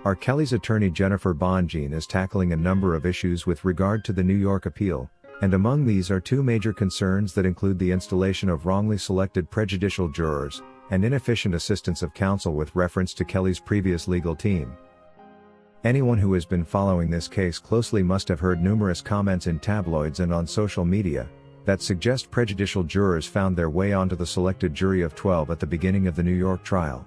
R. Kelly's attorney Jennifer Bonjean is tackling a number of issues with regard to the New York appeal, and among these are two major concerns that include the installation of wrongly selected prejudicial jurors, and inefficient assistance of counsel with reference to Kelly's previous legal team. Anyone who has been following this case closely must have heard numerous comments in tabloids and on social media that suggest prejudicial jurors found their way onto the selected jury of 12 at the beginning of the New York trial.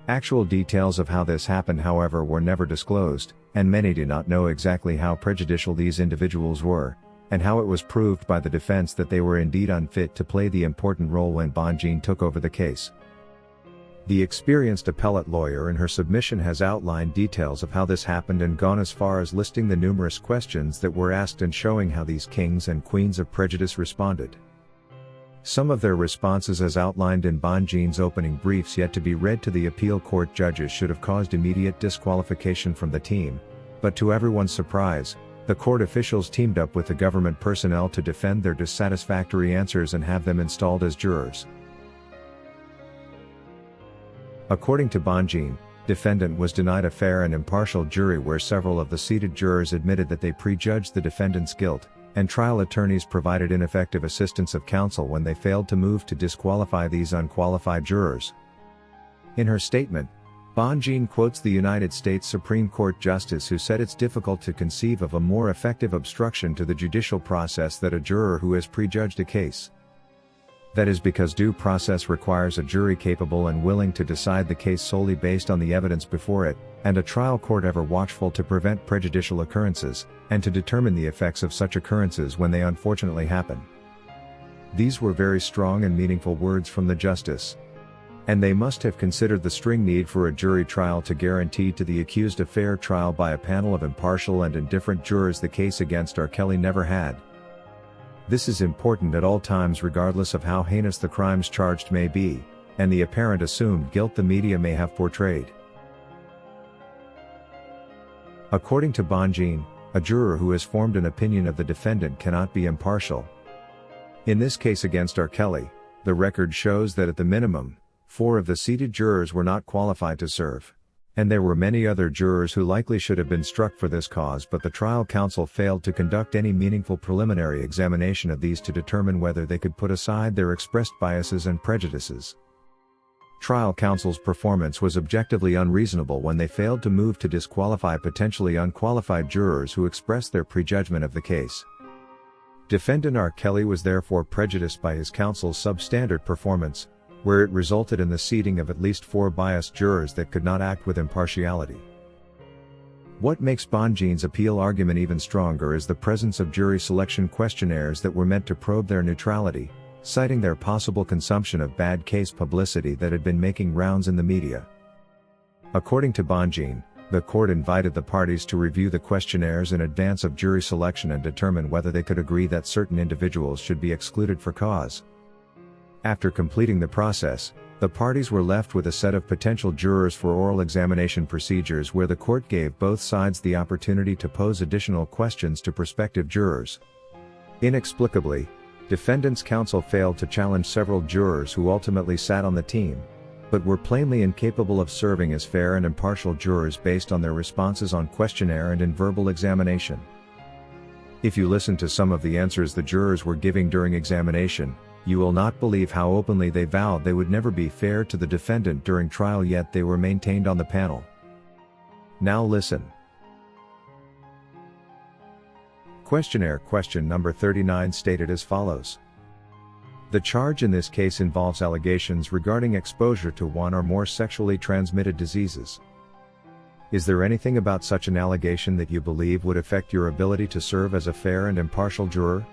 Actual details of how this happened, however, were never disclosed, and many do not know exactly how prejudicial these individuals were, and how it was proved by the defense that they were indeed unfit to play the important role when Bonjean took over the case. The experienced appellate lawyer in her submission has outlined details of how this happened and gone as far as listing the numerous questions that were asked and showing how these kings and queens of prejudice responded. Some of their responses, as outlined in Bonjean's opening briefs yet to be read to the appeal court judges, should have caused immediate disqualification from the team, but to everyone's surprise, the court officials teamed up with the government personnel to defend their dissatisfactory answers and have them installed as jurors. According to Bonjean, defendant was denied a fair and impartial jury where several of the seated jurors admitted that they prejudged the defendant's guilt, and trial attorneys provided ineffective assistance of counsel when they failed to move to disqualify these unqualified jurors. In her statement, Bonjean quotes the United States Supreme Court Justice who said it's difficult to conceive of a more effective obstruction to the judicial process than a juror who has prejudged a case. That is because due process requires a jury capable and willing to decide the case solely based on the evidence before it, and a trial court ever watchful to prevent prejudicial occurrences, and to determine the effects of such occurrences when they unfortunately happen. These were very strong and meaningful words from the justice. And they must have considered the string need for a jury trial to guarantee to the accused a fair trial by a panel of impartial and indifferent jurors the case against R. Kelly never had. This is important at all times regardless of how heinous the crimes charged may be, and the apparent assumed guilt the media may have portrayed. According to Bonjean, a juror who has formed an opinion of the defendant cannot be impartial. In this case against R. Kelly, the record shows that at the minimum, 4 of the seated jurors were not qualified to serve. And there were many other jurors who likely should have been struck for this cause, but the trial counsel failed to conduct any meaningful preliminary examination of these to determine whether they could put aside their expressed biases and prejudices. Trial counsel's performance was objectively unreasonable when they failed to move to disqualify potentially unqualified jurors who expressed their prejudgment of the case. Defendant R. Kelly was therefore prejudiced by his counsel's substandard performance, where it resulted in the seating of at least 4 biased jurors that could not act with impartiality. What makes Bonjean's appeal argument even stronger is the presence of jury selection questionnaires that were meant to probe their neutrality, citing their possible consumption of bad case publicity that had been making rounds in the media. According to Bonjean, the court invited the parties to review the questionnaires in advance of jury selection and determine whether they could agree that certain individuals should be excluded for cause. After completing the process, the parties were left with a set of potential jurors for oral examination procedures where the court gave both sides the opportunity to pose additional questions to prospective jurors. Inexplicably, defendant's counsel failed to challenge several jurors who ultimately sat on the team, but were plainly incapable of serving as fair and impartial jurors based on their responses on questionnaire and in verbal examination. If you listen to some of the answers the jurors were giving during examination, you will not believe how openly they vowed they would never be fair to the defendant during trial, yet they were maintained on the panel. Now listen. Questionnaire question number 39 stated as follows. The charge in this case involves allegations regarding exposure to one or more sexually transmitted diseases. Is there anything about such an allegation that you believe would affect your ability to serve as a fair and impartial juror?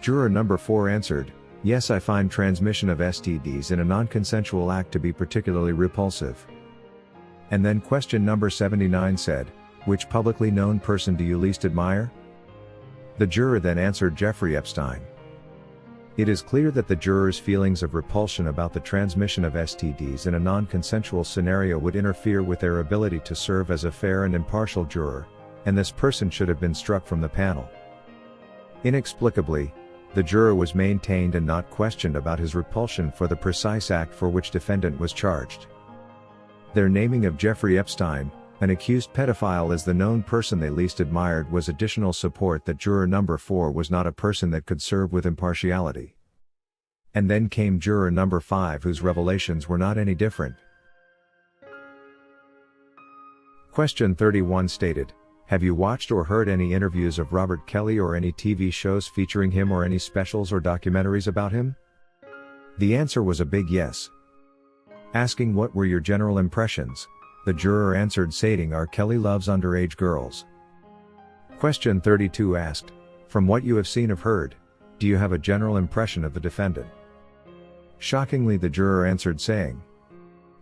Juror number 4 answered, "Yes, I find transmission of STDs in a non-consensual act to be particularly repulsive." And then question number 79 said, "Which publicly known person do you least admire?" The juror then answered Jeffrey Epstein. It is clear that the juror's feelings of repulsion about the transmission of STDs in a non-consensual scenario would interfere with their ability to serve as a fair and impartial juror, and this person should have been struck from the panel. Inexplicably, the juror was maintained and not questioned about his repulsion for the precise act for which defendant was charged. Their naming of Jeffrey Epstein, an accused pedophile, as the known person they least admired was additional support that juror number 4 was not a person that could serve with impartiality. And then came juror number 5, whose revelations were not any different. Question 31 stated, have you watched or heard any interviews of Robert Kelly or any TV shows featuring him or any specials or documentaries about him? The answer was a big yes. Asking what were your general impressions, the juror answered stating R. Kelly loves underage girls. Question 32 asked, from what you have seen or heard, do you have a general impression of the defendant? Shockingly, the juror answered saying,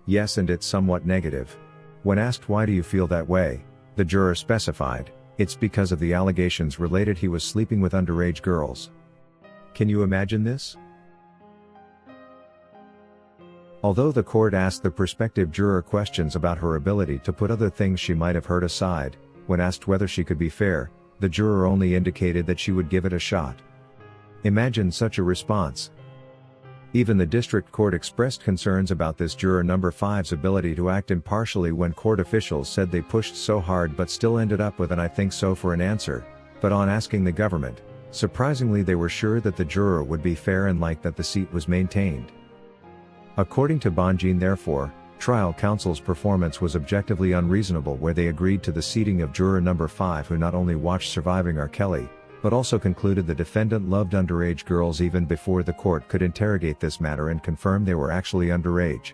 yes, and it's somewhat negative. When asked why do you feel that way, the juror specified, it's because of the allegations related he was sleeping with underage girls. Can you imagine this? Although the court asked the prospective juror questions about her ability to put other things she might have heard aside, when asked whether she could be fair, the juror only indicated that she would give it a shot. Imagine such a response. Even the district court expressed concerns about this juror number 5's ability to act impartially when court officials said they pushed so hard but still ended up with an I think so for an answer, but on asking the government, surprisingly they were sure that the juror would be fair and liked that the seat was maintained. According to Bonjean, therefore, trial counsel's performance was objectively unreasonable where they agreed to the seating of juror number 5, who not only watched Surviving R. Kelly, but also concluded the defendant loved underage girls even before the court could interrogate this matter and confirm they were actually underage.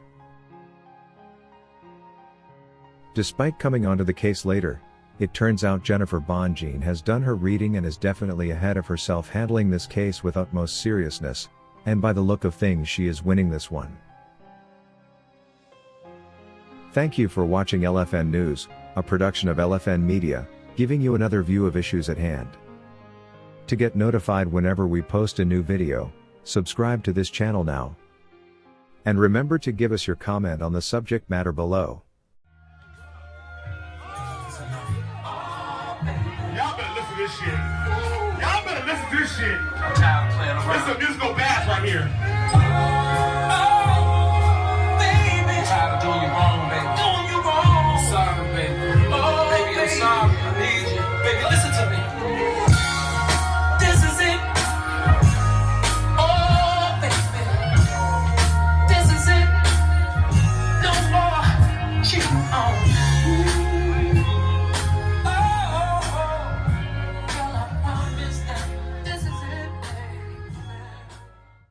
Despite coming onto the case later, it turns out Jennifer Bonjean has done her reading and is definitely ahead of herself, handling this case with utmost seriousness, and by the look of things she is winning this one. Thank you for watching LFN News, a production of LFN Media, giving you another view of issues at hand. To get notified whenever we post a new video, subscribe to this channel now. And remember to give us your comment on the subject matter below. Y'all better listen to this shit. Y'all better listen to this shit. This is a musical bass right here.